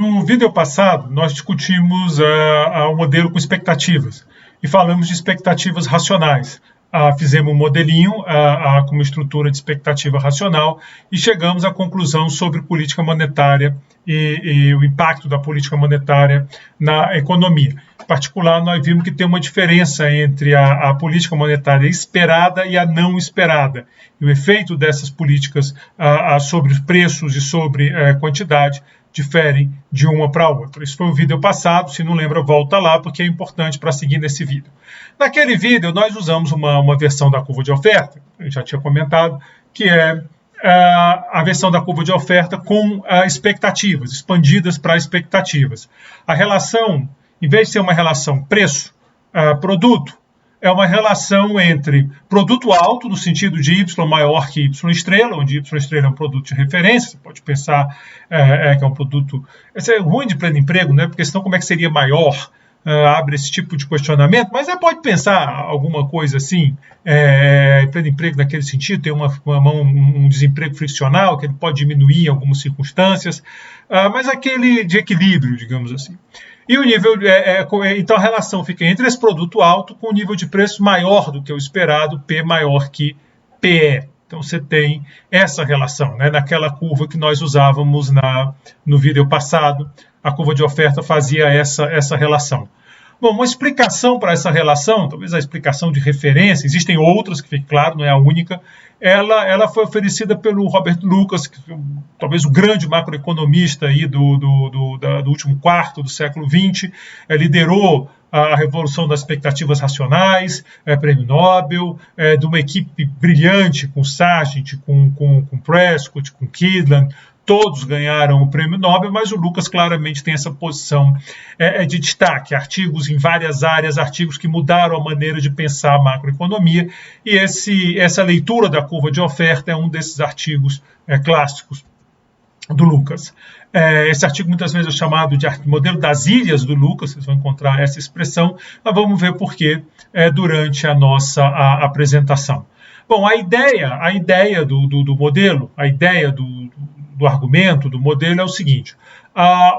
No vídeo passado, nós discutimos o modelo com expectativas e falamos de expectativas racionais. Fizemos um modelinho com uma estrutura de expectativa racional e chegamos à conclusão sobre política monetária e o impacto da política monetária na economia. Em particular, nós vimos que tem uma diferença entre a política monetária esperada e a não esperada. E o efeito dessas políticas sobre os preços e sobre quantidade diferem de uma para outra. Isso foi o vídeo passado, se não lembra, volta lá, porque é importante para seguir nesse vídeo. Naquele vídeo, nós usamos uma versão da curva de oferta, eu já tinha comentado, que é a versão da curva de oferta com expectativas, expandidas para expectativas. A relação, em vez de ser uma relação preço-produto, é uma relação entre produto alto, no sentido de Y maior que Y estrela, onde Y estrela é um produto de referência. Você pode pensar que é um produto... Isso é ruim de pleno emprego, né? Porque senão como é que seria maior? Abre esse tipo de questionamento, mas você pode pensar alguma coisa assim, pleno emprego naquele sentido, tem um desemprego friccional, que ele pode diminuir em algumas circunstâncias, mas aquele de equilíbrio, digamos assim. E o nível, então a relação fica entre esse produto alto com o nível de preço maior do que o esperado, P maior que PE. Então você tem essa relação, né? Naquela curva que nós usávamos no vídeo passado, a curva de oferta fazia essa relação. Bom, uma explicação para essa relação, talvez a explicação de referência, existem outras, que fique claro, não é a única, ela foi oferecida pelo Robert Lucas, talvez o grande macroeconomista aí do último quarto do século XX, liderou a revolução das expectativas racionais, prêmio Nobel, de uma equipe brilhante com Sargent, com Prescott, com Kydland. Todos ganharam o prêmio Nobel, mas o Lucas claramente tem essa posição de destaque. Artigos em várias áreas, artigos que mudaram a maneira de pensar a macroeconomia, e essa leitura da curva de oferta é um desses artigos clássicos do Lucas. Esse artigo muitas vezes é chamado de modelo das ilhas do Lucas, vocês vão encontrar essa expressão, mas vamos ver por quê durante a nossa apresentação. Bom, a ideia do modelo, a ideia do argumento, do modelo é o seguinte: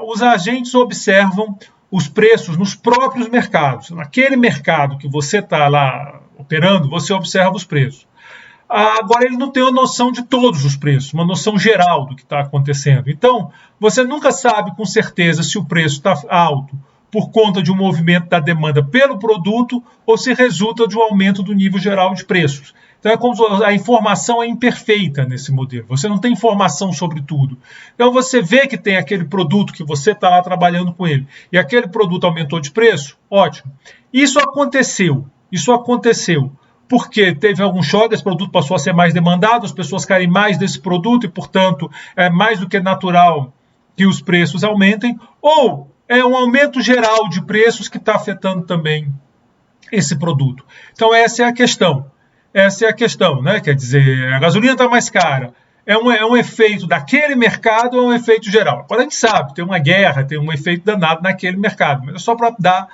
os agentes observam os preços nos próprios mercados. Naquele mercado que você está lá operando, você observa os preços. Agora, ele não tem uma noção de todos os preços, uma noção geral do que está acontecendo. Então, você nunca sabe com certeza se o preço está alto por conta de um movimento da demanda pelo produto ou se resulta de um aumento do nível geral de preços. Então, é como a informação é imperfeita nesse modelo. Você não tem informação sobre tudo. Então, você vê que tem aquele produto que você está lá trabalhando com ele e aquele produto aumentou de preço, ótimo. Isso aconteceu porque teve algum choque, esse produto passou a ser mais demandado, as pessoas querem mais desse produto e, portanto, é mais do que natural que os preços aumentem, ou é um aumento geral de preços que está afetando também esse produto. Então, essa é a questão, né? Quer dizer, a gasolina está mais cara. É um efeito daquele mercado ou é um efeito geral? Agora a gente sabe, tem uma guerra, tem um efeito danado naquele mercado, mas é só para dar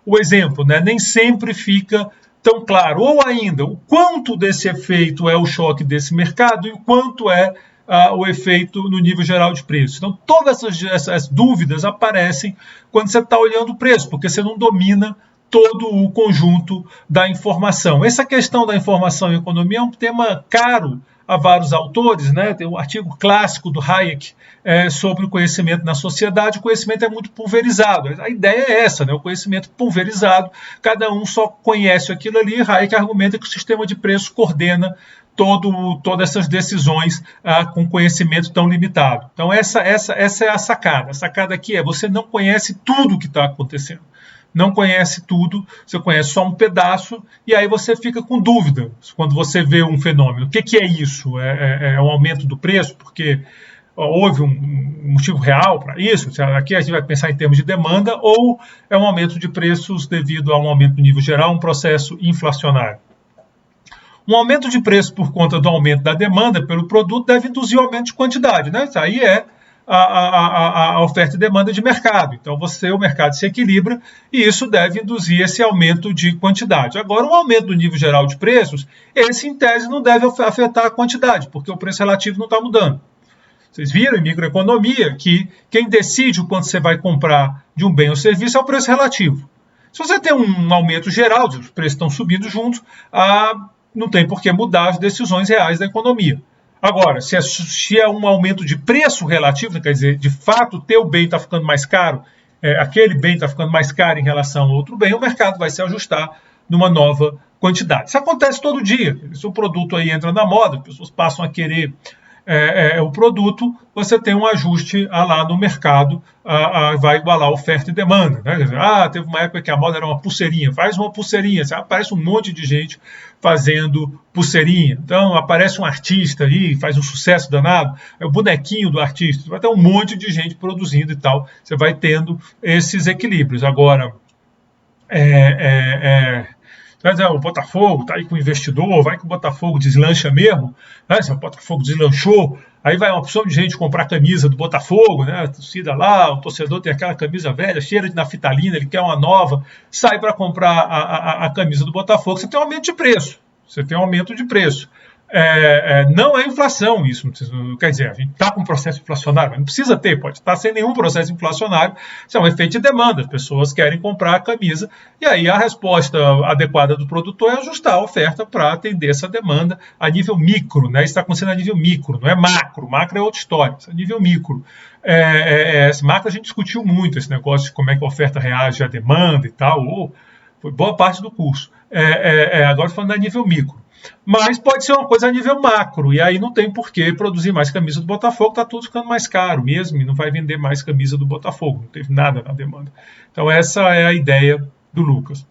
o exemplo, né? Nem sempre fica tão claro. Ou ainda, o quanto desse efeito é o choque desse mercado e o quanto é o efeito no nível geral de preço. Então, todas essas dúvidas aparecem quando você está olhando o preço, porque você não domina todo o conjunto da informação. Essa questão da informação em economia é um tema caro a vários autores, né? Tem um artigo clássico do Hayek sobre o conhecimento na sociedade. O conhecimento é muito pulverizado. A ideia é essa, né? O conhecimento pulverizado, cada um só conhece aquilo ali. Hayek argumenta que o sistema de preços coordena todas essas decisões com conhecimento tão limitado. Então, essa é a sacada. A sacada aqui é: você não conhece tudo o que está acontecendo. Não conhece tudo, você conhece só um pedaço, e aí você fica com dúvida quando você vê um fenômeno. O que é isso? É um aumento do preço? Porque houve um motivo real para isso? Aqui a gente vai pensar em termos de demanda, ou é um aumento de preços devido a um aumento do nível geral, um processo inflacionário? Um aumento de preço por conta do aumento da demanda pelo produto deve induzir o aumento de quantidade, né? Isso aí é a oferta e demanda de mercado. Então, o mercado se equilibra e isso deve induzir esse aumento de quantidade. Agora, um aumento do nível geral de preços, esse, em tese, não deve afetar a quantidade, porque o preço relativo não está mudando. Vocês viram em microeconomia que quem decide o quanto você vai comprar de um bem ou serviço é o preço relativo. Se você tem um aumento geral, os preços estão subindo juntos, não tem por que mudar as decisões reais da economia. Agora, se é um aumento de preço relativo, quer dizer, de fato o teu bem está ficando mais caro, aquele bem está ficando mais caro em relação a outro bem, o mercado vai se ajustar numa nova quantidade. Isso acontece todo dia. Se o produto aí entra na moda, as pessoas passam a querer o produto, você tem um ajuste lá no mercado, vai igualar oferta e demanda. Né? Quer dizer, teve uma época que a moda era uma pulseirinha, faz uma pulseirinha, aparece um monte de gente fazendo pulseirinha. Então aparece um artista aí, faz um sucesso danado, é o bonequinho do artista, vai ter um monte de gente produzindo e tal, você vai tendo esses equilíbrios. Agora, o Botafogo está aí com o investidor, vai que o Botafogo deslancha mesmo, né? Se o Botafogo deslanchou, aí vai uma opção de gente comprar a camisa do Botafogo, né? A torcida lá, o torcedor tem aquela camisa velha, cheira de naftalina, ele quer uma nova, sai para comprar a camisa do Botafogo, você tem um aumento de preço. Não é inflação isso, quer dizer, a gente está com um processo inflacionário, mas não precisa ter, pode estar sem nenhum processo inflacionário, isso é um efeito de demanda, as pessoas querem comprar a camisa, e aí a resposta adequada do produtor é ajustar a oferta para atender essa demanda a nível micro, né? Isso está acontecendo a nível micro, não é macro é outra história, isso é a nível micro. Esse macro a gente discutiu muito, esse negócio de como é que a oferta reage à demanda e tal, foi boa parte do curso, agora falando a nível micro. Mas pode ser uma coisa a nível macro, e aí não tem por que produzir mais camisa do Botafogo, está tudo ficando mais caro mesmo, e não vai vender mais camisa do Botafogo, não teve nada na demanda. Então essa é a ideia do Lucas.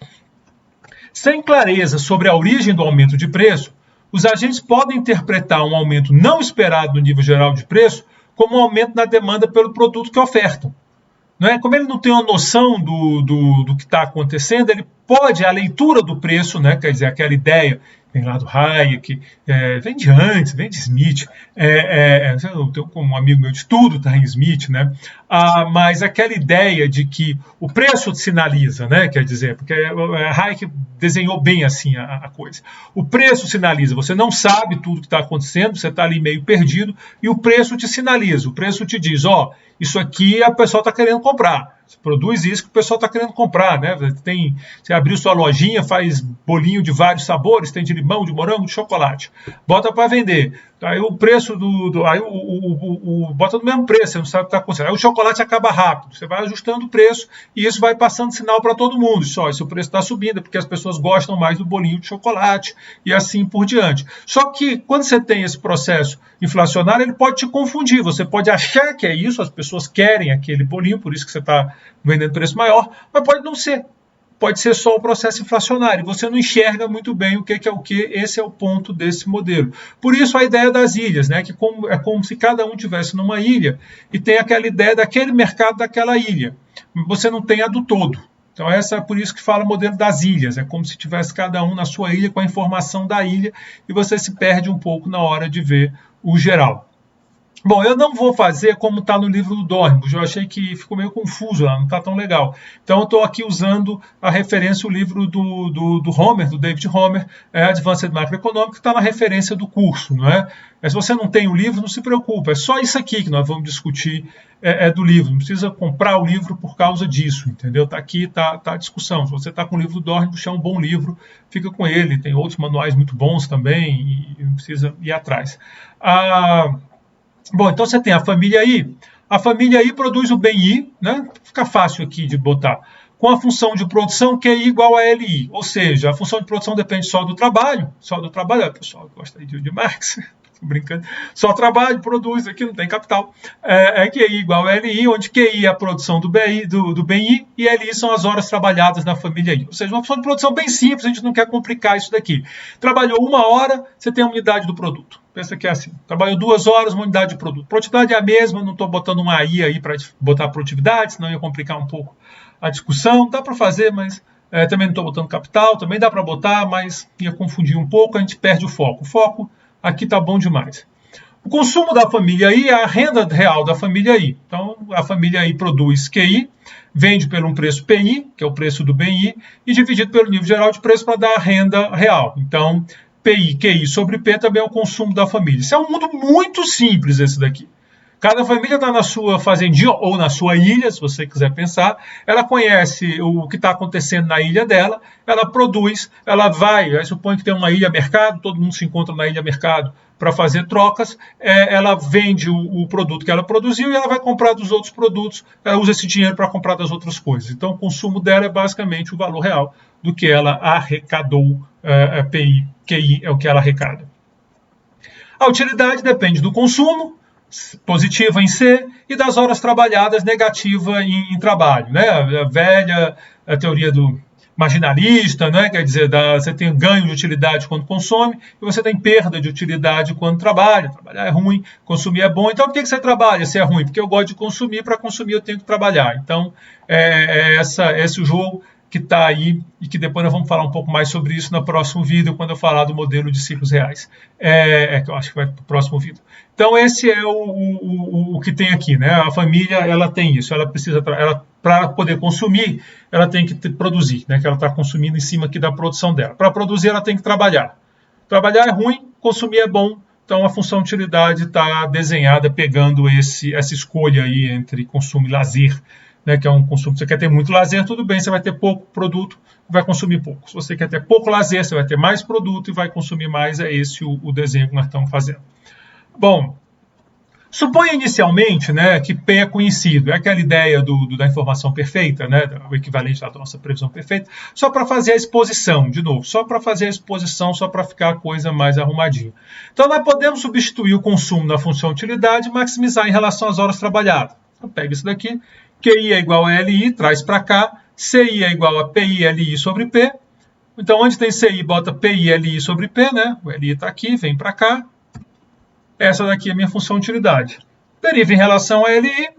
Sem clareza sobre a origem do aumento de preço, os agentes podem interpretar um aumento não esperado no nível geral de preço como um aumento na demanda pelo produto que ofertam. Não é? Como ele não tem uma noção do que está acontecendo, ele pode, a leitura do preço, né, quer dizer, aquela ideia, vem lá do Hayek, vem de antes, vem de Smith, eu tenho como um amigo meu de estudo, está em Smith, né? Mas aquela ideia de que o preço sinaliza, né? Quer dizer, porque Hayek desenhou bem assim a coisa. O preço sinaliza, você não sabe tudo que está acontecendo, você está ali meio perdido, e o preço te sinaliza, o preço te diz, isso aqui a pessoa está querendo comprar. Você produz isso que o pessoal está querendo comprar, né? Você abriu sua lojinha, faz bolinho de vários sabores, tem de limão, de morango, de chocolate. Bota para vender. Aí o preço bota no mesmo preço, você não sabe o que está acontecendo. Aí o chocolate acaba rápido, você vai ajustando o preço e isso vai passando sinal para todo mundo. Só se o preço está subindo é porque as pessoas gostam mais do bolinho de chocolate e assim por diante. Só que quando você tem esse processo inflacionário, ele pode te confundir. Você pode achar que é isso, as pessoas querem aquele bolinho, por isso que você está vendendo preço maior, mas pode não ser. Pode ser só o processo inflacionário. Você não enxerga muito bem o que é o que. Esse é o ponto desse modelo. Por isso a ideia das ilhas, né? Que é como se cada um tivesse numa ilha e tem aquela ideia daquele mercado daquela ilha. Você não tem a do todo. Então essa é por isso que fala o modelo das ilhas. É como se tivesse cada um na sua ilha com a informação da ilha e você se perde um pouco na hora de ver o geral. Bom, eu não vou fazer como está no livro do Dornbusch, eu achei que ficou meio confuso lá, não está tão legal. Então eu estou aqui usando a referência, o livro do Homer, do David Homer, Advanced Macroeconomics, que está na referência do curso, não é? Mas se você não tem o livro, não se preocupe, é só isso aqui que nós vamos discutir do livro, não precisa comprar o livro por causa disso, entendeu? Está aqui, está a discussão. Se você está com o livro do Dornbusch, é um bom livro, fica com ele, tem outros manuais muito bons também, e não precisa ir atrás. Bom, então você tem a família I produz o bem I, né? Fica fácil aqui de botar, com a função de produção QI igual a LI, ou seja, a função de produção depende só do trabalho, o pessoal gosta de Marx, brincando, só trabalho, produz, aqui não tem capital, QI igual a LI, onde QI é a produção do bem I e LI são as horas trabalhadas na família I, ou seja, uma função de produção bem simples, a gente não quer complicar isso daqui. Trabalhou 1 hora, você tem a unidade do produto. Pensa que é assim, trabalhou 2 horas, uma unidade de produto. Produtividade é a mesma, não estou botando uma AI aí para botar produtividade, senão ia complicar um pouco a discussão. Dá para fazer, mas também não estou botando capital, também dá para botar, mas ia confundir um pouco, a gente perde o foco. O foco aqui está bom demais. O consumo da família I é a renda real da família I. Então, a família I produz QI, vende por um preço PI, que é o preço do bem I, e dividido pelo nível geral de preço para dar a renda real. Então, PI, QI sobre P também é o consumo da família. Isso é um mundo muito simples esse daqui. Cada família está na sua fazendinha ou na sua ilha, se você quiser pensar. Ela conhece o que está acontecendo na ilha dela, ela produz, ela vai, supõe que tem uma ilha mercado, todo mundo se encontra na ilha mercado para fazer trocas, ela vende o produto que ela produziu e ela vai comprar dos outros produtos, ela usa esse dinheiro para comprar das outras coisas. Então o consumo dela é basicamente o valor real do que ela arrecadou, PI, QI é o que ela arrecada. A utilidade depende do consumo, positiva em C, e das horas trabalhadas, negativa em trabalho. Né? A velha a teoria do marginalista, né? Quer dizer, você tem ganho de utilidade quando consome, e você tem perda de utilidade quando trabalha. Trabalhar é ruim, consumir é bom. Então, por que você trabalha se é ruim? Porque eu gosto de consumir, para consumir eu tenho que trabalhar. Então, esse o jogo que está aí, e que depois nós vamos falar um pouco mais sobre isso no próximo vídeo, quando eu falar do modelo de ciclos reais. Que eu acho que vai para o próximo vídeo. Então, esse é o que tem aqui, né? A família, ela tem isso, ela precisa, para poder consumir, ela tem que produzir, né? Que ela está consumindo em cima aqui da produção dela. Para produzir, ela tem que trabalhar. Trabalhar é ruim, consumir é bom. Então, a função utilidade está desenhada pegando essa escolha aí entre consumo e lazer, né, que é um consumo. Se você quer ter muito lazer, tudo bem, você vai ter pouco produto e vai consumir pouco. Se você quer ter pouco lazer, você vai ter mais produto e vai consumir mais. É esse o desenho que nós estamos fazendo. Bom, suponha inicialmente, né, que P é conhecido. É aquela ideia da informação perfeita, né, o equivalente da nossa previsão perfeita, só para fazer a exposição, de novo, só para fazer a exposição, só para ficar a coisa mais arrumadinha. Então, nós podemos substituir o consumo na função utilidade e maximizar em relação às horas trabalhadas. Então, pega isso daqui. QI é igual a LI, traz para cá. CI é igual a PI LI sobre P. Então, onde tem CI, bota PI LI sobre P, né? O LI está aqui, vem para cá. Essa daqui é a minha função utilidade. Deriva em relação a LI,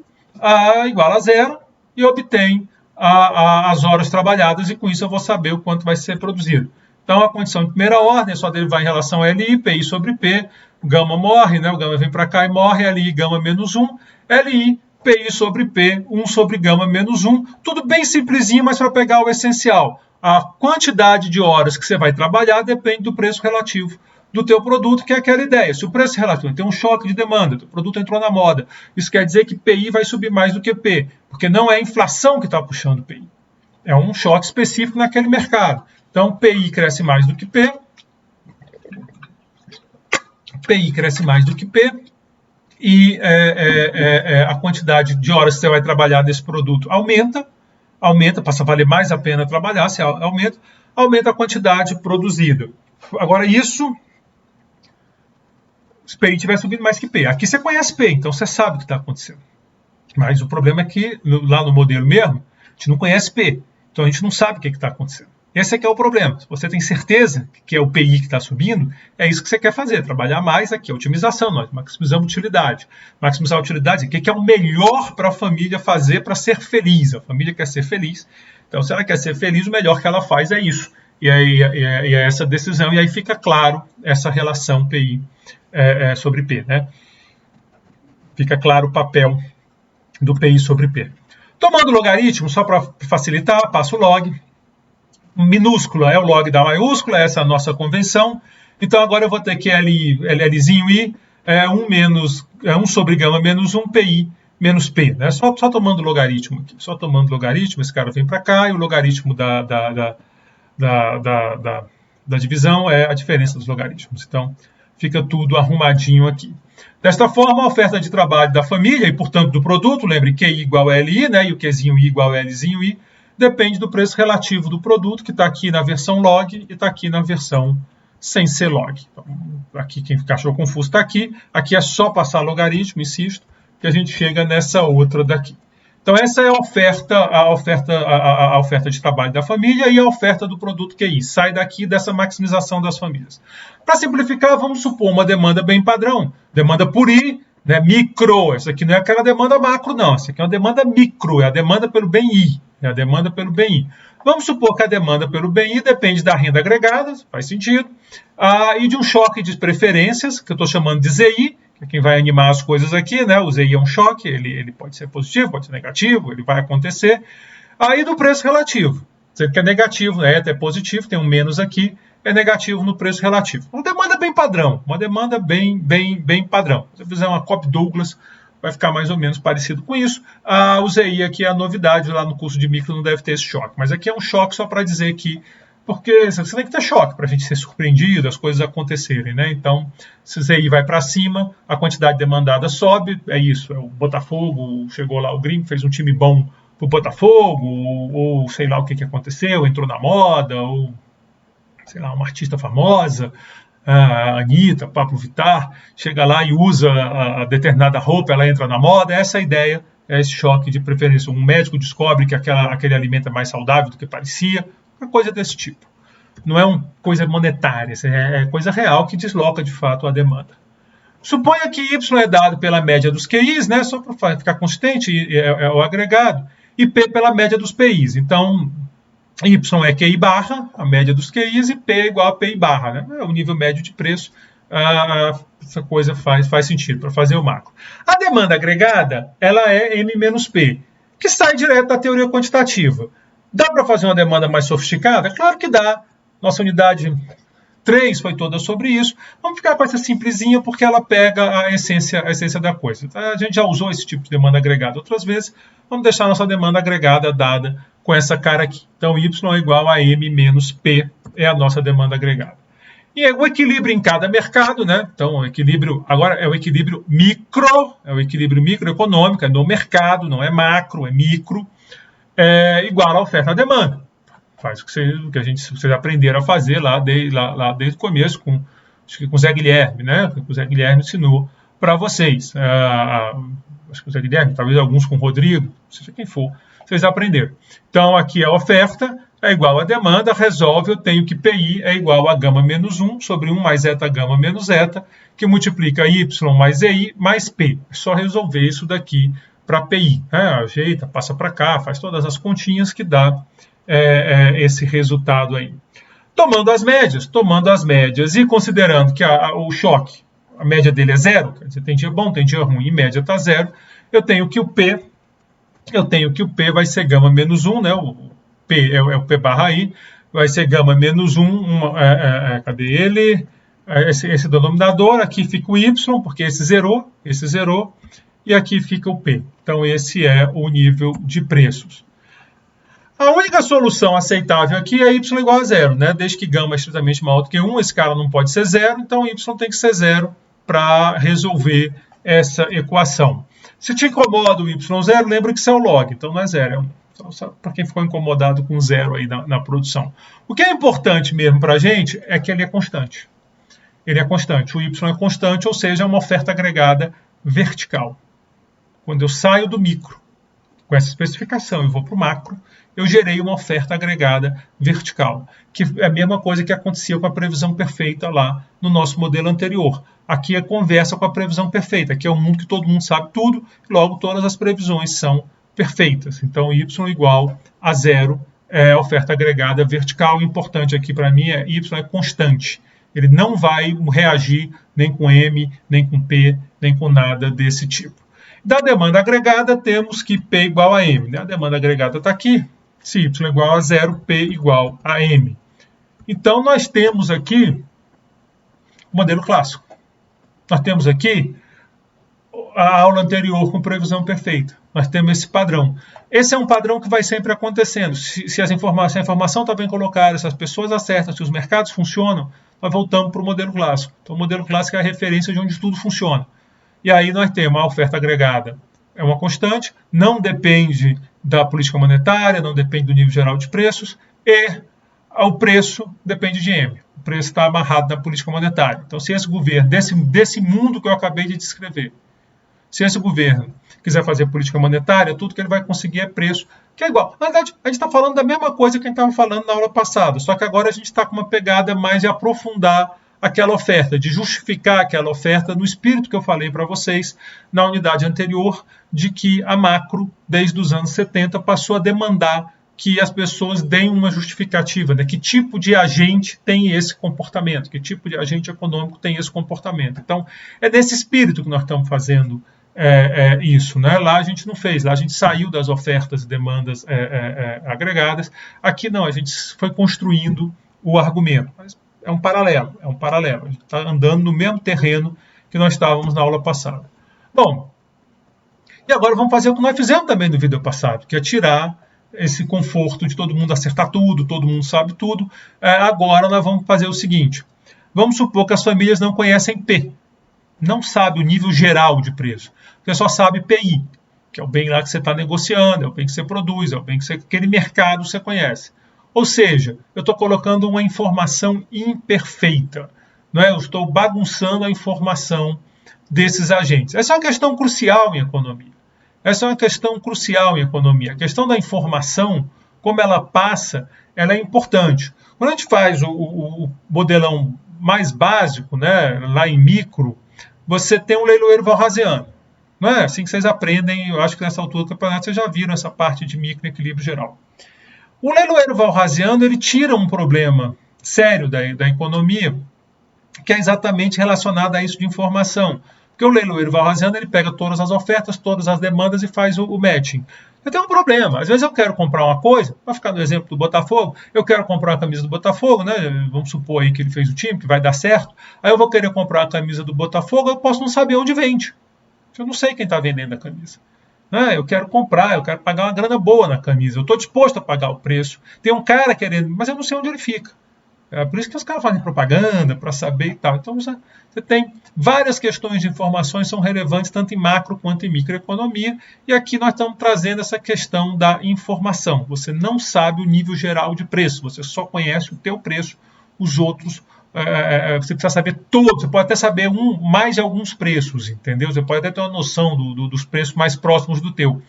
igual a zero, e obtém as horas trabalhadas, e com isso eu vou saber o quanto vai ser produzido. Então, a condição de primeira ordem é só derivar em relação a LI, PI sobre P. O gama morre, né? O gama vem para cá e morre, LI, gama menos 1. LI, PI sobre P, 1 sobre gama menos 1. Tudo bem simplesinho, mas para pegar o essencial. A quantidade de horas que você vai trabalhar depende do preço relativo do teu produto, que é aquela ideia. Se o preço relativo tem um choque de demanda, o produto entrou na moda, isso quer dizer que PI vai subir mais do que P, porque não é a inflação que está puxando o PI. É um choque específico naquele mercado. Então, PI cresce mais do que P. PI cresce mais do que P. E a quantidade de horas que você vai trabalhar desse produto aumenta, passa a valer mais a pena trabalhar, se aumenta a quantidade produzida. Agora, isso, se PI estiver subindo mais que P. Aqui você conhece P, então você sabe o que está acontecendo. Mas o problema é que, lá no modelo mesmo, a gente não conhece P, então a gente não sabe o que está acontecendo. Esse é que é o problema. Se você tem certeza que é o PI que está subindo, é isso que você quer fazer, trabalhar mais aqui, a otimização. Nós maximizamos utilidade. Maximizar a utilidade, o que é o melhor para a família fazer para ser feliz? A família quer ser feliz, então se ela quer ser feliz, o melhor que ela faz é isso. E aí é essa decisão, e aí fica claro essa relação PI sobre P. Né? Fica claro o papel do PI sobre P. Tomando o logaritmo, só para facilitar, passo o log. Minúscula é o log da maiúscula, essa é a nossa convenção. Então agora eu vou ter que LLzinho I 1 sobre gama menos 1 PI menos P. Né? Só tomando o logaritmo aqui. Só tomando o logaritmo, esse cara vem para cá, e o logaritmo da divisão é a diferença dos logaritmos. Então fica tudo arrumadinho aqui. Desta forma, a oferta de trabalho da família e, portanto, do produto, lembre QI igual a LI, né? E o Qzinho I igual a Lzinho I, depende do preço relativo do produto, que está aqui na versão log e está aqui na versão sem ser log. Então, aqui quem achou confuso está aqui. Aqui é só passar logaritmo, insisto, que a gente chega nessa outra daqui. Então, essa é a oferta de trabalho da família e a oferta do produto QI. Sai daqui dessa maximização das famílias. Para simplificar, vamos supor uma demanda bem padrão. Demanda por I, né, micro. Essa aqui não é aquela demanda macro, não. Essa aqui é uma demanda micro, é a demanda pelo bem I. É a demanda pelo bem I. Vamos supor que a demanda pelo bem I depende da renda agregada, faz sentido, e de um choque de preferências, que eu estou chamando de ZI, que é quem vai animar as coisas aqui, né? O ZI é um choque, ele pode ser positivo, pode ser negativo, ele vai acontecer. Aí do preço relativo, sempre que é negativo, até positivo, tem um menos aqui, é negativo no preço relativo. Uma demanda bem padrão, uma demanda bem padrão. Se você fizer uma Cobb-Douglas, vai ficar mais ou menos parecido com isso. O ZI aqui é a novidade, lá no curso de micro não deve ter esse choque, mas aqui é um choque só para dizer que, porque você tem que ter choque para a gente ser surpreendido, as coisas acontecerem, né? Então, se o ZI vai para cima, a quantidade demandada sobe, é isso, é o Botafogo, chegou lá o Gringo, fez um time bom pro Botafogo, ou sei lá o que aconteceu, entrou na moda, ou sei lá, uma artista famosa, a Anitta, Pablo Vittar, chega lá e usa a determinada roupa, ela entra na moda, essa é a ideia, é esse choque de preferência. Um médico descobre que aquele alimento é mais saudável do que parecia, uma coisa desse tipo. Não é uma coisa monetária, é coisa real que desloca de fato a demanda. Suponha que Y é dado pela média dos QIs, né, só para ficar consistente, é o agregado, e P pela média dos PIs. Então, Y é QI barra, a média dos QIs, e P é igual a PI barra, né? É o nível médio de preço. Essa coisa faz sentido para fazer o macro. A demanda agregada, ela é M menos P, que sai direto da teoria quantitativa. Dá para fazer uma demanda mais sofisticada? Claro que dá. Nossa unidade 3 foi toda sobre isso. Vamos ficar com essa simplesinha porque ela pega a essência da coisa. A gente já usou esse tipo de demanda agregada outras vezes. Vamos deixar a nossa demanda agregada dada com essa cara aqui. Então, Y é igual a M menos P, é a nossa demanda agregada. E o equilíbrio em cada mercado, né? Então, o equilíbrio, agora é o equilíbrio microeconômico, é no mercado, não é macro, é micro, igual à oferta à demanda. Faz o que vocês aprenderam a fazer lá desde o começo, acho que com o Zé Guilherme, né? Que o Zé Guilherme ensinou para vocês. Acho que o Zé Guilherme, talvez alguns com o Rodrigo, seja quem for, vocês aprenderam. Então, aqui a oferta é igual a demanda, resolve, eu tenho que PI é igual a gama menos 1 sobre 1 mais zeta gama menos zeta, que multiplica Y mais ZI mais P. É só resolver isso daqui para PI. Ajeita, passa para cá, faz todas as continhas que dá esse resultado aí. Tomando as médias e considerando que o choque, a média dele é zero, quer dizer, tem dia bom, tem dia ruim, em média está zero, eu tenho que o P vai ser gama menos 1, né? O P é o P barra I, vai ser gama menos 1, cadê ele? Esse denominador, aqui fica o Y, porque esse zerou, e aqui fica o P. Então, esse é o nível de preços. A única solução aceitável aqui é Y igual a zero, né? Desde que gama é estritamente maior do que 1, esse cara não pode ser zero, então Y tem que ser zero para resolver essa equação. Se te incomoda o Y0, lembra que isso é o log, então não é zero, é 1. Então, para quem ficou incomodado com zero aí na produção. O que é importante mesmo para a gente é que ele é constante. Ele é constante, o Y é constante, ou seja, é uma oferta agregada vertical. Quando eu saio do micro com essa especificação e vou para o macro, eu gerei uma oferta agregada vertical, que é a mesma coisa que acontecia com a previsão perfeita lá no nosso modelo anterior. Aqui é conversa com a previsão perfeita, aqui é um mundo que todo mundo sabe tudo, e logo todas as previsões são perfeitas. Então, Y igual a zero é a oferta agregada vertical. O importante aqui para mim é Y é constante. Ele não vai reagir nem com M, nem com P, nem com nada desse tipo. Da demanda agregada, temos que P igual a M. Né? A demanda agregada está aqui. Se Y igual a zero, P igual a M. Então, nós temos aqui o modelo clássico. Nós temos aqui a aula anterior com previsão perfeita. Nós temos esse padrão. Esse é um padrão que vai sempre acontecendo. Se a informação está bem colocada, se as pessoas acertam, se os mercados funcionam, nós voltamos para o modelo clássico. Então, o modelo clássico é a referência de onde tudo funciona. E aí nós temos a oferta agregada. É uma constante, não depende da política monetária, não depende do nível geral de preços, e o preço depende de M. O preço está amarrado na política monetária. Então, se esse governo, desse mundo que eu acabei de descrever, se esse governo quiser fazer política monetária, tudo que ele vai conseguir é preço, que é igual. Na verdade, a gente está falando da mesma coisa que a gente estava falando na aula passada, só que agora a gente está com uma pegada mais de aprofundar aquela oferta, de justificar aquela oferta no espírito que eu falei para vocês na unidade anterior, de que a macro, desde os anos 70, passou a demandar que as pessoas deem uma justificativa, né? Que tipo de agente tem esse comportamento, que tipo de agente econômico tem esse comportamento. Então, é nesse espírito que nós estamos fazendo isso. Né? Lá a gente não fez, lá a gente saiu das ofertas e demandas agregadas. Aqui não, a gente foi construindo o argumento. Mas é um paralelo. A gente está andando no mesmo terreno que nós estávamos na aula passada. Bom, E agora vamos fazer o que nós fizemos também no vídeo passado, que é tirar esse conforto de todo mundo acertar tudo, todo mundo sabe tudo. Agora nós vamos fazer o seguinte. Vamos supor que as famílias não conhecem P. Não sabe o nível geral de preço. Você só sabe PI, que é o bem lá que você está negociando, é o bem que você produz, é o bem que aquele mercado você conhece. Ou seja, eu estou colocando uma informação imperfeita. Não é? Eu estou bagunçando a informação desses agentes. Essa é uma questão crucial em economia. Essa é uma questão crucial em economia. A questão da informação, como ela passa, ela é importante. Quando a gente faz o modelão mais básico, né, lá em micro, você tem um leiloeiro valrasiano. Não é assim que vocês aprendem, eu acho que nessa altura do campeonato vocês já viram essa parte de micro equilíbrio geral. O leiloeiro valrasiano, ele tira um problema sério da economia, que é exatamente relacionado a isso de informação. Porque o leiloeiro valrasiano, ele pega todas as ofertas, todas as demandas e faz o matching. Eu tenho um problema. Às vezes eu quero comprar uma coisa, para ficar no exemplo do Botafogo, eu quero comprar uma camisa do Botafogo, né? Vamos supor aí que ele fez o time, que vai dar certo. Aí eu vou querer comprar uma camisa do Botafogo, eu posso não saber onde vende. Eu não sei quem está vendendo a camisa. Eu quero comprar, eu quero pagar uma grana boa na camisa. Eu estou disposto a pagar o preço. Tem um cara querendo, mas eu não sei onde ele fica. É por isso que os caras fazem propaganda, para saber e tal. Então você tem várias questões de informações que são relevantes tanto em macro quanto em microeconomia. E aqui nós estamos trazendo essa questão da informação. Você não sabe o nível geral de preço, você só conhece o teu preço, os outros você precisa saber todos, você pode até saber mais de alguns preços, entendeu? Você pode até ter uma noção dos preços mais próximos do teu.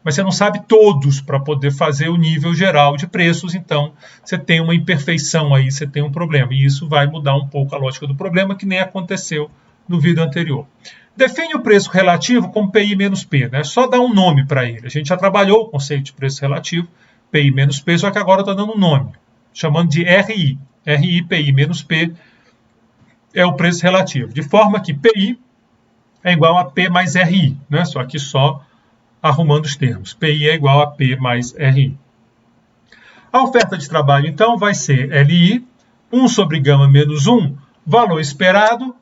Mas você não sabe todos para poder fazer o nível geral de preços, então você tem uma imperfeição aí, você tem um problema. E isso vai mudar um pouco a lógica do problema, que nem aconteceu no vídeo anterior. Define o preço relativo como PI menos P, né? Só dá um nome para ele. A gente já trabalhou o conceito de preço relativo, PI menos P, só que agora está dando um nome, chamando de RI. RI, PI menos P, é o preço relativo. De forma que PI é igual a P mais RI, né? Só que só arrumando os termos. PI é igual a P mais RI. A oferta de trabalho, então, vai ser LI, 1 sobre gama menos 1, valor esperado.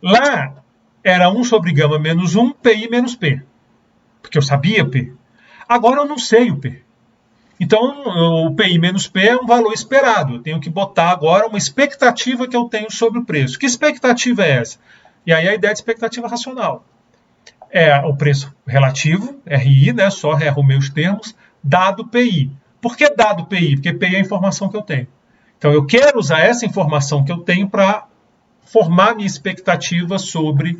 Lá era 1 sobre gama menos 1, PI menos P. Porque eu sabia P. Agora eu não sei o P. Então, o PI menos P é um valor esperado. Eu tenho que botar agora uma expectativa que eu tenho sobre o preço. Que expectativa é essa? E aí a ideia de expectativa racional. É o preço relativo, RI, né? Só rearrumei os termos, dado PI. Por que dado PI? Porque PI é a informação que eu tenho. Então, eu quero usar essa informação que eu tenho para formar minha expectativa sobre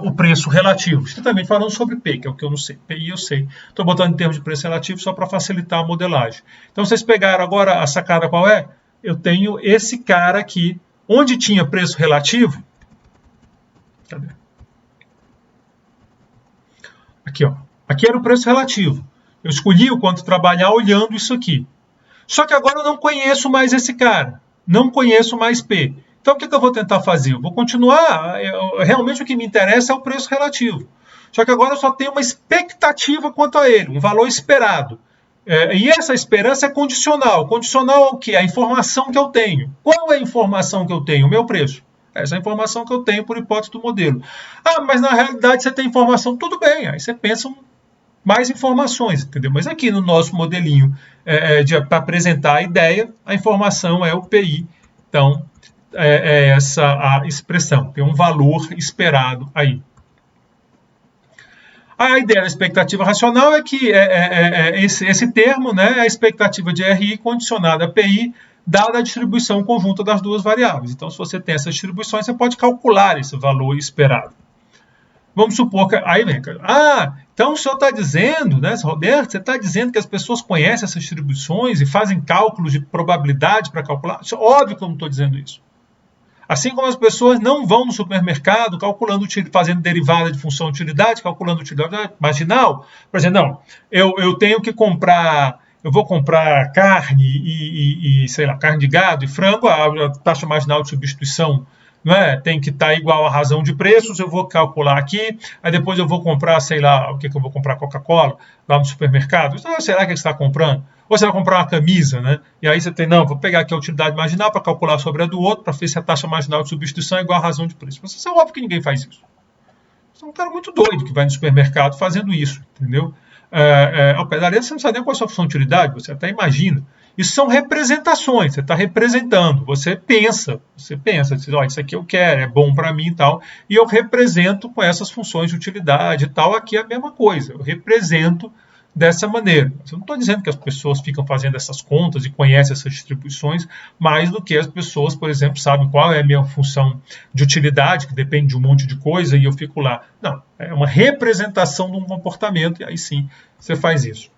o preço relativo. Estritamente falando sobre P, que é o que eu não sei. PI eu sei. Estou botando em termos de preço relativo só para facilitar a modelagem. Então, vocês pegaram agora a sacada qual é? Eu tenho esse cara aqui, onde tinha preço relativo. Cadê? Aqui, ó. Aqui era o preço relativo. Eu escolhi o quanto trabalhar olhando isso aqui. Só que agora eu não conheço mais esse cara. Não conheço mais P. Então, o que eu vou tentar fazer? Eu vou continuar. Realmente o que me interessa é o preço relativo. Só que agora eu só tenho uma expectativa quanto a ele, um valor esperado. E essa esperança é condicional. Condicional ao quê? A informação que eu tenho. Qual é a informação que eu tenho? O meu preço. Essa é a informação que eu tenho por hipótese do modelo. Mas na realidade você tem informação. Tudo bem, aí você pensa mais informações, entendeu? Mas aqui no nosso modelinho, para apresentar a ideia, a informação é o PI. Então, é essa a expressão. Tem um valor esperado aí. A ideia da expectativa racional é que esse termo, né, é a expectativa de RI condicionada a PI, dada a distribuição conjunta das duas variáveis. Então, se você tem essas distribuições, você pode calcular esse valor esperado. Vamos supor que... Aí vem... então o senhor está dizendo, né, Roberto, você está dizendo que as pessoas conhecem essas distribuições e fazem cálculos de probabilidade para calcular? Óbvio que eu não estou dizendo isso. Assim como as pessoas não vão no supermercado fazendo derivada de função de utilidade, calculando utilidade marginal. Por exemplo, não, eu tenho que comprar... Eu vou comprar carne sei lá, carne de gado e frango, a taxa marginal de substituição, não é? Tem que estar igual à razão de preços, eu vou calcular aqui, aí depois eu vou comprar, sei lá, o que eu vou comprar? Coca-Cola lá no supermercado. Será que você está comprando? Ou você vai comprar uma camisa, né? E aí você tem, não, vou pegar aqui a utilidade marginal para calcular sobre a do outro, para ver se a taxa marginal de substituição é igual à razão de preço. Mas isso é óbvio que ninguém faz isso. Você é um cara muito doido que vai no supermercado fazendo isso, entendeu? Ao pé da letra, você não sabe nem qual é a sua função de utilidade, você até imagina. Isso são representações, você está representando, você pensa, diz, oh, isso aqui eu quero, é bom para mim e tal, e eu represento com essas funções de utilidade e tal, aqui é a mesma coisa, eu represento dessa maneira. Eu não estou dizendo que as pessoas ficam fazendo essas contas e conhecem essas distribuições mais do que as pessoas, por exemplo, sabem qual é a minha função de utilidade, que depende de um monte de coisa, e eu fico lá. Não, é uma representação de um comportamento, e aí sim você faz isso.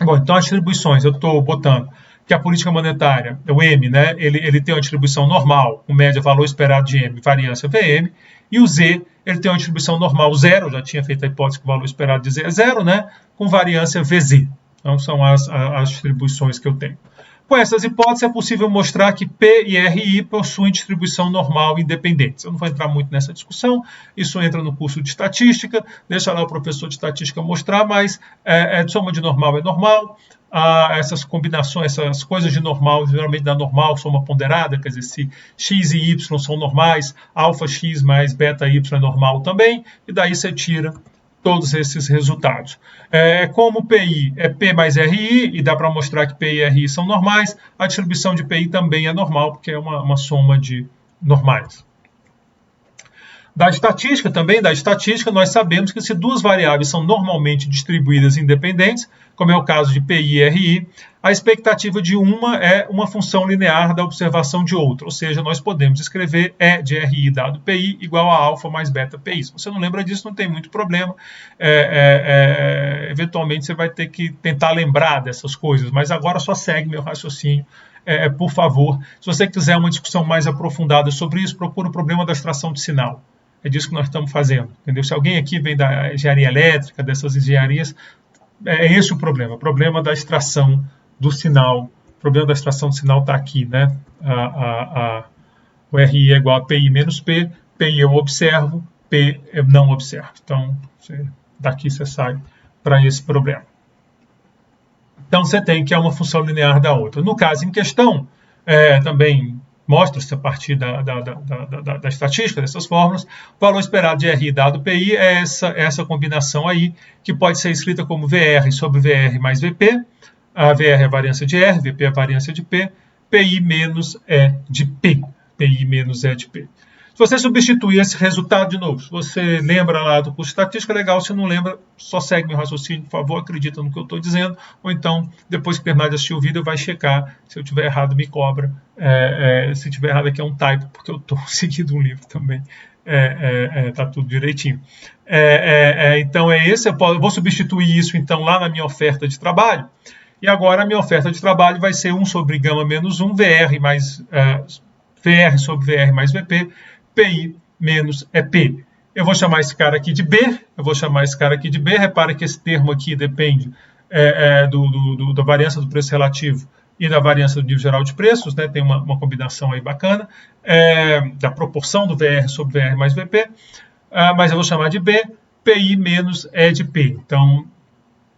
Bom, então as distribuições, eu estou botando que a política monetária, o M, né, ele tem uma distribuição normal, com média valor esperado de M, variância VM, e o Z, ele tem uma distribuição normal zero, eu já tinha feito a hipótese que o valor esperado de Z é zero, né, com variância VZ. Então são as distribuições que eu tenho. Com essas hipóteses é possível mostrar que P e RI possuem distribuição normal independentes. Eu não vou entrar muito nessa discussão, isso entra no curso de estatística, deixa lá o professor de estatística mostrar, mas soma de normal é normal, essas combinações, essas coisas de normal, geralmente dá normal, soma ponderada, quer dizer, se x e y são normais, alfa x mais beta y é normal também, e daí você tira todos esses resultados. Como PI é P mais RI, e dá para mostrar que P e RI são normais, a distribuição de PI também é normal, porque é uma soma de normais. Da estatística, nós sabemos que se duas variáveis são normalmente distribuídas independentes, como é o caso de PI e RI, a expectativa de uma é uma função linear da observação de outra, ou seja, nós podemos escrever E de RI dado PI igual a alfa mais beta PI. Se você não lembra disso, não tem muito problema. Eventualmente você vai ter que tentar lembrar dessas coisas, mas agora só segue meu raciocínio. Por favor, se você quiser uma discussão mais aprofundada sobre isso, procura o problema da extração de sinal. É disso que nós estamos fazendo, entendeu? Se alguém aqui vem da engenharia elétrica, dessas engenharias, é esse o problema da extração do sinal. O problema da extração do sinal está aqui, né? O RI é igual a PI menos P, PI eu observo, P eu não observo. Então, daqui você sai para esse problema. Então, você tem que é uma função linear da outra. No caso em questão, também mostra-se a partir da estatística, dessas fórmulas, o valor esperado de RI dado PI é essa combinação aí, que pode ser escrita como VR sobre VR mais VP, a VR é a variância de R, VP é a variância de P, PI menos E de P, PI menos E de P. Se você substituir esse resultado de novo, se você lembra lá do curso de estatística, legal, se não lembra, só segue meu raciocínio, por favor, acredita no que eu estou dizendo, ou então, depois que terminar de assistir o vídeo, vai checar, se eu tiver errado, me cobra, se tiver errado aqui é um typo, porque eu estou seguindo um livro também, tá tudo direitinho. Então esse, eu vou substituir isso então lá na minha oferta de trabalho, e agora a minha oferta de trabalho vai ser 1 sobre gama menos 1, VR sobre VR mais VP, PI menos EP. Eu vou chamar esse cara aqui de B, repara que esse termo aqui depende da variância do preço relativo e da variância do nível geral de preços, né? Tem uma combinação aí bacana, da proporção do VR sobre VR mais VP, mas eu vou chamar de B, PI menos E de P. Então,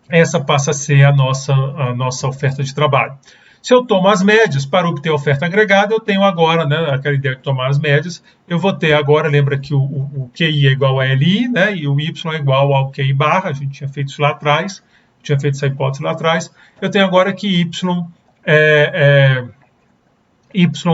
essa passa a ser a nossa oferta de trabalho. Se eu tomo as médias para obter a oferta agregada, eu tenho agora, né, aquela ideia de tomar as médias, eu vou ter agora, lembra que o QI é igual a LI, né, e o Y é igual ao QI barra, a gente tinha feito isso lá atrás, tinha feito essa hipótese lá atrás, eu tenho agora que Y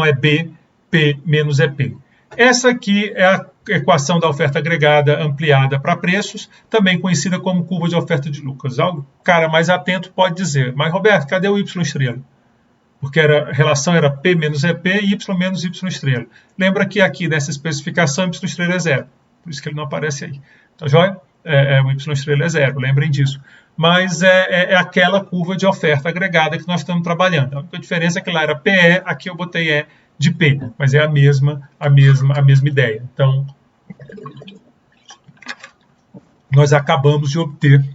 é B, P menos EP. Essa aqui é a equação da oferta agregada ampliada para preços, também conhecida como curva de oferta de Lucas. O cara mais atento pode dizer, mas Roberto, cadê o Y estrela? Porque a relação era P menos EP e Y menos Y estrela. Lembra que aqui nessa especificação Y estrela é zero, por isso que ele não aparece aí. Tá joia? O Y estrela é zero, lembrem disso. Mas é aquela curva de oferta agregada que nós estamos trabalhando. A única diferença é que lá era PE, aqui eu botei E de P, mas é a mesma ideia. Então, nós acabamos de obter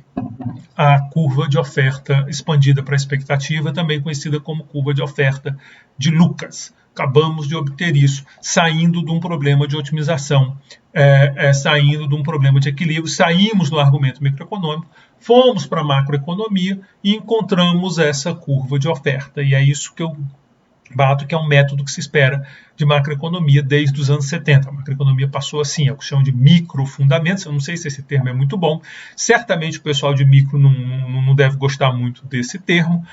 a curva de oferta expandida para a expectativa, também conhecida como curva de oferta de Lucas. Acabamos de obter isso, saindo de um problema de otimização, saindo de um problema de equilíbrio, saímos do argumento microeconômico, fomos para a macroeconomia e encontramos essa curva de oferta. E é isso que eu Bato, que é um método que se espera de macroeconomia desde os anos 70. A macroeconomia passou assim, é o que chamam de microfundamentos. Eu não sei se esse termo é muito bom. Certamente o pessoal de micro não deve gostar muito desse termo,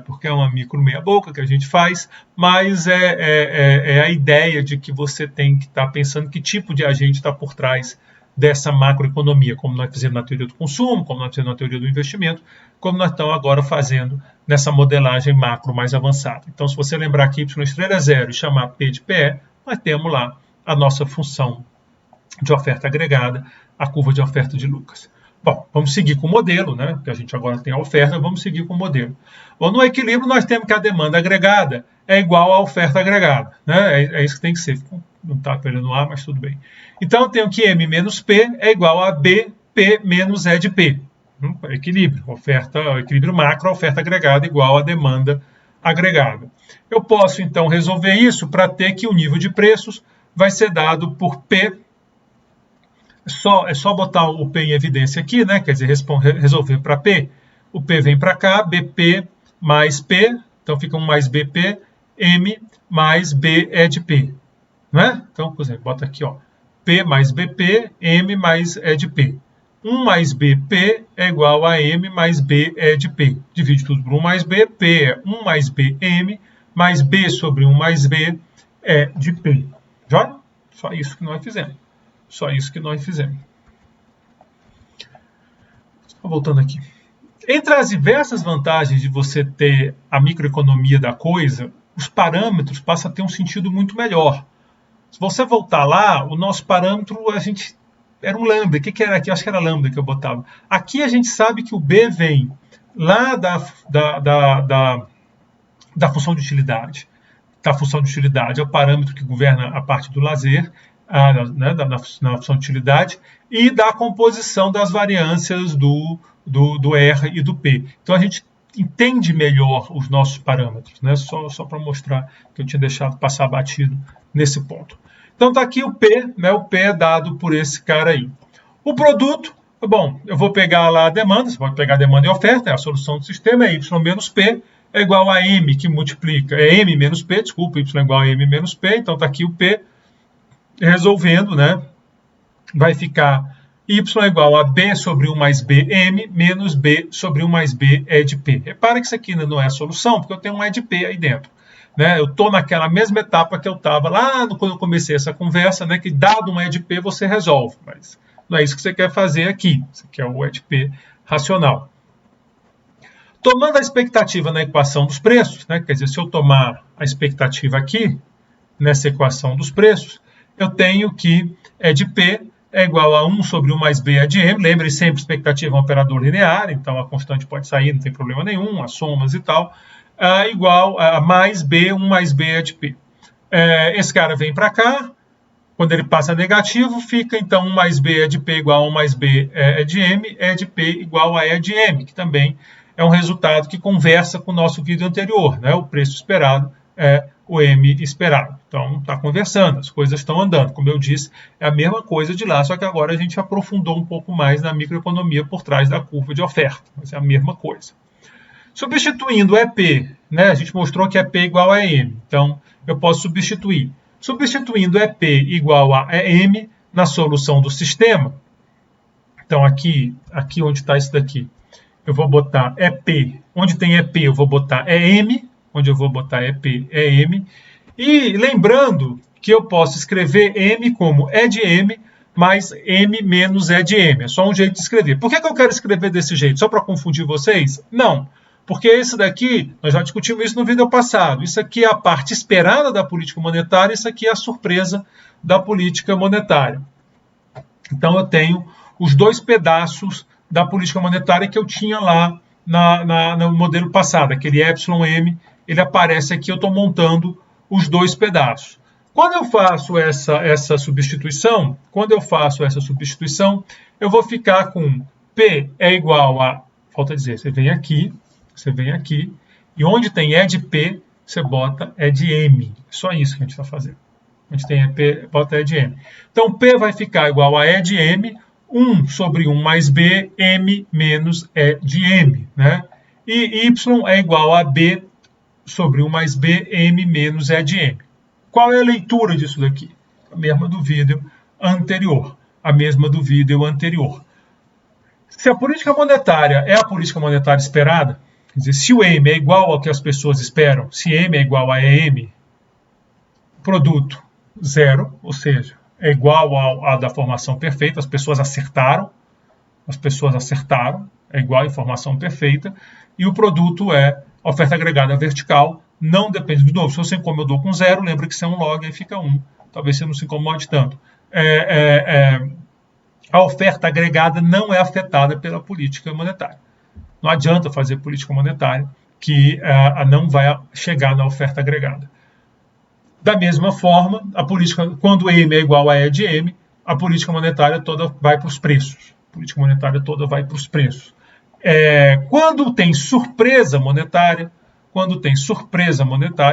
porque é uma micro meia boca que a gente faz, mas é a ideia de que você tem que estar pensando que tipo de agente está por trás dessa macroeconomia, como nós fizemos na teoria do consumo, como nós fizemos na teoria do investimento, como nós estamos agora fazendo nessa modelagem macro mais avançada. Então, se você lembrar que y estrela é zero e chamar P de PE, nós temos lá a nossa função de oferta agregada, a curva de oferta de Lucas. Bom, vamos seguir com o modelo, né? Porque a gente agora tem a oferta, vamos seguir com o modelo. Bom, no equilíbrio, nós temos que a demanda agregada é igual à oferta agregada, né? É isso que tem que ser. Não está perdendo no ar, mas tudo bem. Então, eu tenho que M menos P é igual a B, P menos E de P. Equilíbrio, equilíbrio macro, oferta agregada igual a demanda agregada. Eu posso, então, resolver isso para ter que o nível de preços vai ser dado por P. É só botar o P em evidência aqui, né? Quer dizer, resolver para P. O P vem para cá, BP mais P, então fica 1 mais BP, M mais B é de P. Não é? Então, por exemplo, bota aqui, ó, P mais BP, M mais E de P. 1 mais BP é igual a M mais B é de P. Divide tudo por 1 mais B, P é 1 mais B, M, mais B sobre 1 mais B é de P. Já? Só isso que nós fizemos. Só isso que nós fizemos. Voltando aqui. Entre as diversas vantagens de você ter a microeconomia da coisa, os parâmetros passam a ter um sentido muito melhor. Se você voltar lá, o nosso parâmetro, era um lambda. O que era aqui? Acho que era lambda que eu botava. Aqui a gente sabe que o B vem lá da função de utilidade. Da função de utilidade é o parâmetro que governa a parte do lazer, na função de utilidade, e da composição das variâncias do R e do P. Então a gente entende melhor os nossos parâmetros, né? Só para mostrar que eu tinha deixado passar batido nesse ponto. Então está aqui o P, né? O P é dado por esse cara aí. O produto, bom, eu vou pegar lá a demanda, você pode pegar a demanda e a oferta, a solução do sistema é Y menos P, é igual a M que multiplica, é M menos P, desculpa, Y é igual a M menos P, então está aqui o P resolvendo, né? Vai ficar Y é igual a B sobre 1 mais B, M, menos B sobre 1 mais B é de P. Repara que isso aqui ainda não é a solução, porque eu tenho um E de P aí dentro. Né? Eu estou naquela mesma etapa que eu estava lá quando eu comecei essa conversa, né? Que dado um E de P você resolve, mas não é isso que você quer fazer aqui. Você quer o E de P racional. Tomando a expectativa na equação dos preços, né? Quer dizer, se eu tomar a expectativa aqui, nessa equação dos preços, eu tenho que E de P é igual a 1 sobre 1 mais B é de M. Lembre sempre, expectativa é um operador linear, então a constante pode sair, não tem problema nenhum, as somas e tal. Igual a mais B, 1 mais B é de P. Esse cara vem para cá, quando ele passa negativo, fica então 1 mais B é de P igual a 1 mais B é de M, é de P igual a E de M, que também é um resultado que conversa com o nosso vídeo anterior, né? O preço esperado é o M esperado. Então, está conversando, as coisas estão andando. Como eu disse, é a mesma coisa de lá, só que agora a gente aprofundou um pouco mais na microeconomia por trás da curva de oferta, mas é a mesma coisa. Substituindo EP, né, a gente mostrou que EP igual a M, então eu posso substituir. Substituindo EP igual a M na solução do sistema, então aqui onde está isso daqui, eu vou botar EP, onde tem EP eu vou botar EM, onde eu vou botar EP é M, e lembrando que eu posso escrever M como E de M, mais M menos E de M, é só um jeito de escrever. Por que eu quero escrever desse jeito? Só para confundir vocês? Não, porque esse daqui, nós já discutimos isso no vídeo passado, isso aqui é a parte esperada da política monetária, isso aqui é a surpresa da política monetária. Então eu tenho os dois pedaços da política monetária que eu tinha lá no modelo passado, aquele εm, ele aparece aqui, eu estou montando os dois pedaços. Quando eu faço essa substituição, eu vou ficar com P é igual a, falta dizer, você vem aqui, e onde tem E de P, você bota E de M. Só isso que a gente está fazendo. Onde tem EP, bota E de M. Então, P vai ficar igual a E de M, 1 sobre 1 mais B, M menos E de M. Né? E Y é igual a B sobre 1 mais B, M menos E de M. Qual é a leitura disso daqui? A mesma do vídeo anterior. A mesma do vídeo anterior. Se a política monetária é a política monetária esperada, quer dizer, se o M é igual ao que as pessoas esperam, se M é igual a EM, produto zero, ou seja, é igual ao da formação perfeita, as pessoas acertaram, é igual à informação perfeita, e o produto é oferta agregada vertical, não depende do novo. Se você incomodou com zero, lembra que isso é um log, aí fica 1. Talvez você não se incomode tanto. A oferta agregada não é afetada pela política monetária. Não adianta fazer política monetária que não vai chegar na oferta agregada. Da mesma forma, a política, quando M é igual a E de M, a política monetária toda vai para os preços. A política monetária toda vai para os preços. Quando tem surpresa monetária,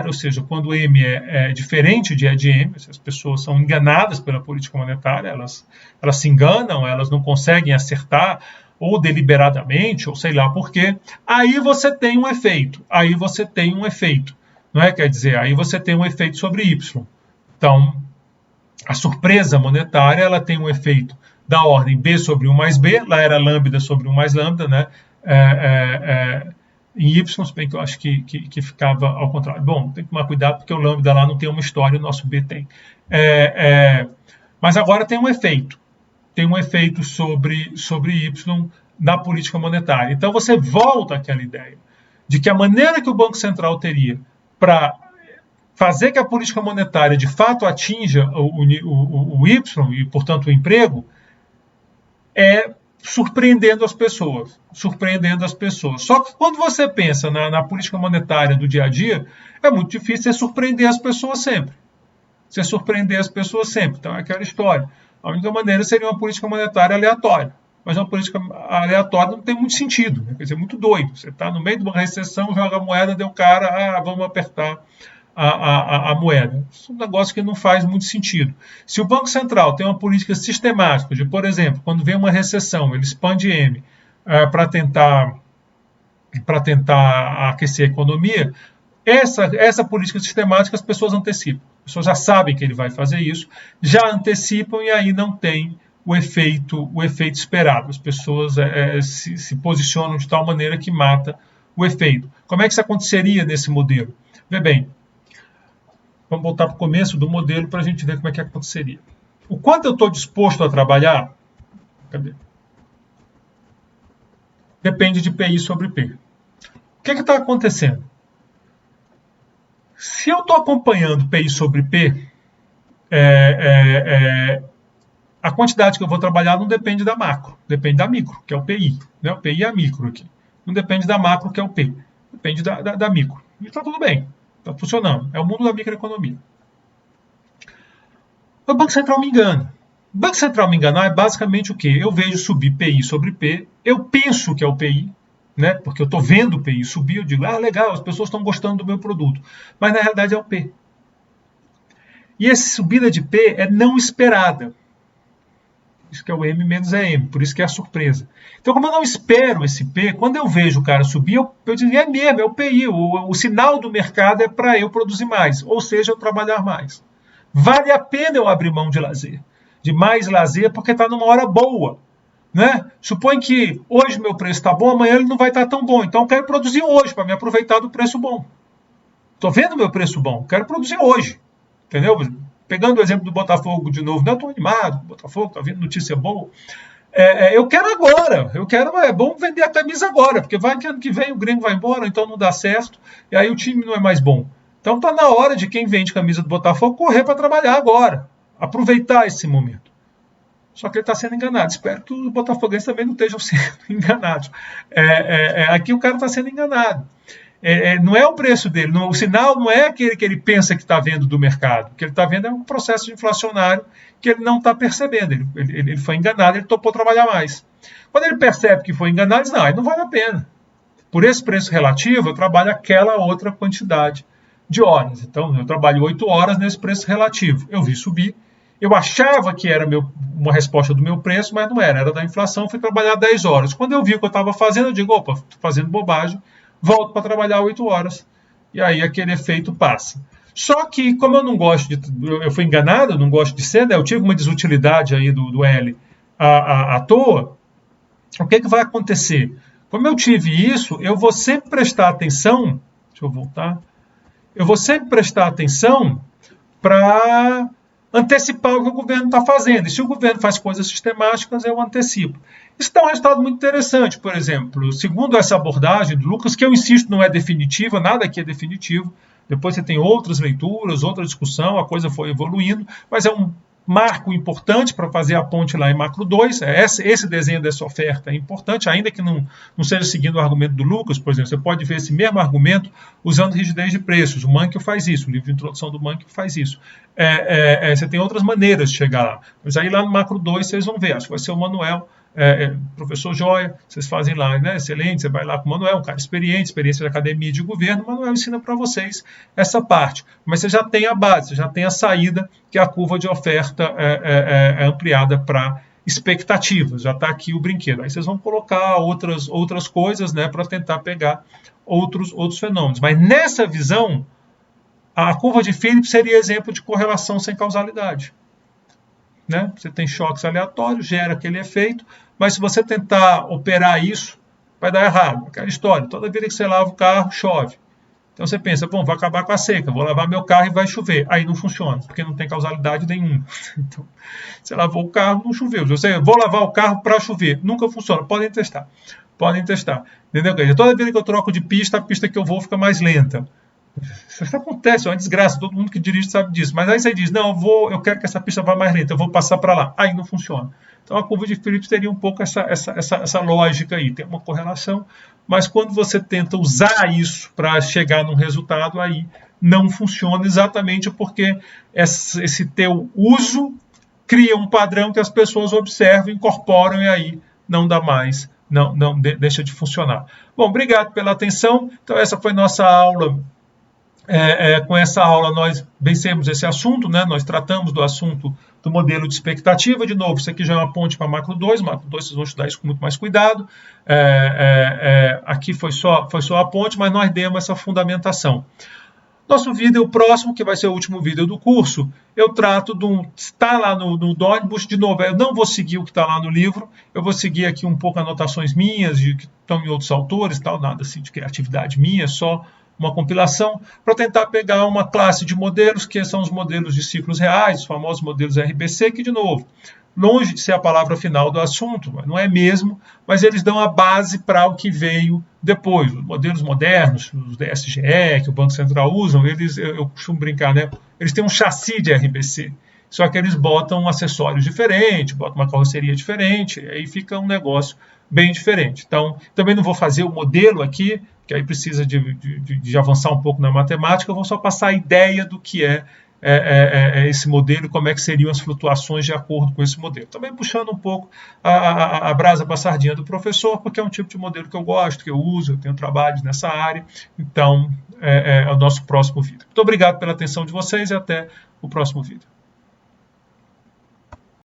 ou seja, quando M é diferente de E de M, as pessoas são enganadas pela política monetária, elas se enganam, elas não conseguem acertar, ou deliberadamente, ou sei lá por quê, aí você tem um efeito. Não é? Quer dizer, aí você tem um efeito sobre Y. Então, a surpresa monetária ela tem um efeito da ordem B sobre 1 mais B, lá era lambda sobre 1 mais lambda, né? Em Y, se bem que eu acho que ficava ao contrário. Bom, tem que tomar cuidado porque o lambda lá não tem uma história, o nosso B tem. Mas agora tem um efeito. Tem um efeito sobre Y na política monetária. Então você volta àquela ideia de que a maneira que o Banco Central teria para fazer que a política monetária de fato atinja o Y e, portanto, o emprego, é surpreendendo as pessoas. Só que quando você pensa na política monetária do dia a dia, é muito difícil você surpreender as pessoas sempre. Então é aquela história. A única maneira seria uma política monetária aleatória. Mas uma política aleatória não tem muito sentido. Né? Quer dizer, é muito doido. Você está no meio de uma recessão, joga a moeda, deu cara, vamos apertar a moeda. Isso é um negócio que não faz muito sentido. Se o Banco Central tem uma política sistemática de, por exemplo, quando vem uma recessão, ele expande M para tentar aquecer a economia, essa política sistemática as pessoas antecipam. As pessoas já sabem que ele vai fazer isso, já antecipam e aí não tem o efeito esperado. As pessoas se posicionam de tal maneira que mata o efeito. Como é que isso aconteceria nesse modelo? Vê bem, vamos voltar para o começo do modelo para a gente ver como é que aconteceria. O quanto eu estou disposto a trabalhar, depende de PI sobre P. O que está acontecendo? Se eu estou acompanhando PI sobre P, a quantidade que eu vou trabalhar não depende da macro, depende da micro, que é o PI. Né? O PI é a micro aqui. Não depende da macro, que é o P. Depende da micro. E está tudo bem, está funcionando. É o mundo da microeconomia. O Banco Central me engana. O Banco Central me enganar é basicamente o quê? Eu vejo subir PI sobre P, eu penso que é o PI, né? Porque eu estou vendo o PI subir, eu digo, legal, as pessoas estão gostando do meu produto. Mas na realidade é o P. E essa subida de P é não esperada. Isso que é o M menos EM, por isso que é a surpresa. Então, como eu não espero esse P, quando eu vejo o cara subir, eu digo, é mesmo, é o PI. O sinal do mercado é para eu produzir mais, ou seja, eu trabalhar mais. Vale a pena eu abrir mão de lazer, de mais lazer, porque está numa hora boa. Né? Supõe que hoje meu preço está bom, amanhã ele não vai estar tão bom. Então eu quero produzir hoje para me aproveitar do preço bom. Estou vendo meu preço bom, quero produzir hoje. Entendeu? Pegando o exemplo do Botafogo de novo, eu estou animado, Botafogo está vindo notícia boa. Eu quero agora, é bom vender a camisa agora, porque vai que ano que vem o Grêmio vai embora, então não dá certo, e aí o time não é mais bom. Então está na hora de quem vende camisa do Botafogo correr para trabalhar agora, aproveitar esse momento. Só que ele está sendo enganado. Espero que os botafoguenses também não estejam sendo enganados. Aqui o cara está sendo enganado. Não é o preço dele, o sinal não é aquele que ele pensa que está vendo do mercado. O que ele está vendo é um processo inflacionário que ele não está percebendo. Ele foi enganado, ele topou trabalhar mais. Quando ele percebe que foi enganado, ele diz, não vale a pena. Por esse preço relativo, eu trabalho aquela outra quantidade de horas. Então, eu trabalho 8 horas nesse preço relativo. Eu vi subir. Eu achava que era uma resposta do meu preço, mas não era da inflação, fui trabalhar 10 horas. Quando eu vi o que eu estava fazendo, eu digo, opa, estou fazendo bobagem, volto para trabalhar 8 horas e aí aquele efeito passa. Só que, como eu não gosto eu fui enganado, eu não gosto de ser, né? Eu tive uma desutilidade aí do L à toa, o que vai acontecer? Como eu tive isso, eu vou sempre prestar atenção, deixa eu voltar, eu vou sempre prestar atenção para antecipar o que o governo está fazendo. E se o governo faz coisas sistemáticas, eu antecipo. Isso dá um resultado muito interessante, por exemplo, segundo essa abordagem do Lucas, que eu insisto não é definitiva, nada aqui é definitivo, depois você tem outras leituras, outra discussão, a coisa foi evoluindo, mas é um marco importante para fazer a ponte lá em macro 2, esse desenho dessa oferta é importante, ainda que não seja seguindo o argumento do Lucas, por exemplo, você pode ver esse mesmo argumento usando rigidez de preços, o Mankiw faz isso, o livro de introdução do Mankiw faz isso. Você tem outras maneiras de chegar lá, mas aí lá no macro 2 vocês vão ver, acho que vai ser o Manuel, professor Joia, vocês fazem lá, né? Excelente, você vai lá com o Manuel, um cara experiente, experiência de academia e de governo, o Manuel ensina para vocês essa parte, mas você já tem a base, você já tem a saída, que é a curva de oferta é ampliada para expectativas, já está aqui o brinquedo, aí vocês vão colocar outras coisas, né, para tentar pegar outros fenômenos, mas nessa visão, a curva de Phillips seria exemplo de correlação sem causalidade. Né? Você tem choques aleatórios, gera aquele efeito, mas se você tentar operar isso, vai dar errado. Aquela história, toda vida que você lava o carro, chove. Então você pensa, bom, vou acabar com a seca, vou lavar meu carro e vai chover. Aí não funciona, porque não tem causalidade nenhuma. Então, você lavou o carro, não choveu. Você, vou lavar o carro para chover. Nunca funciona. Podem testar. Podem testar. Entendeu? Toda vida que eu troco de pista, a pista que eu vou fica mais lenta. Isso acontece, é uma desgraça, todo mundo que dirige sabe disso. Mas aí você diz, não, eu quero que essa pista vá mais lenta, eu vou passar para lá. Aí não funciona. Então a curva de Phillips teria um pouco essa lógica aí, tem uma correlação, mas quando você tenta usar isso para chegar num resultado, aí não funciona exatamente porque esse teu uso cria um padrão que as pessoas observam, incorporam e aí não dá mais, deixa de funcionar. Bom, obrigado pela atenção. Então essa foi nossa aula. Com essa aula nós vencemos esse assunto, né? Nós tratamos do assunto do modelo de expectativa. De novo, isso aqui já é uma ponte para macro 2, macro 2 vocês vão estudar isso com muito mais cuidado. Aqui foi só a ponte, mas nós demos essa fundamentação. Nosso vídeo próximo, que vai ser o último vídeo do curso, eu trato está lá no Dornbusch, de novo, eu não vou seguir o que está lá no livro, eu vou seguir aqui um pouco anotações minhas, que estão em outros autores, tal, nada assim de criatividade minha, só uma compilação, para tentar pegar uma classe de modelos, que são os modelos de ciclos reais, os famosos modelos RBC, que, de novo, longe de ser a palavra final do assunto, não é mesmo, mas eles dão a base para o que veio depois. Os modelos modernos, os DSGE, que o Banco Central usa, eu costumo brincar, né? Eles têm um chassi de RBC, só que eles botam acessórios diferentes, botam uma carroceria diferente, aí fica um negócio bem diferente. Então, também não vou fazer o modelo aqui, que aí precisa de avançar um pouco na matemática, eu vou só passar a ideia do que é esse modelo e como é que seriam as flutuações de acordo com esse modelo. Também puxando um pouco a brasa para a sardinha do professor, porque é um tipo de modelo que eu gosto, que eu uso, eu tenho trabalhos nessa área, então é o nosso próximo vídeo. Muito obrigado pela atenção de vocês e até o próximo vídeo.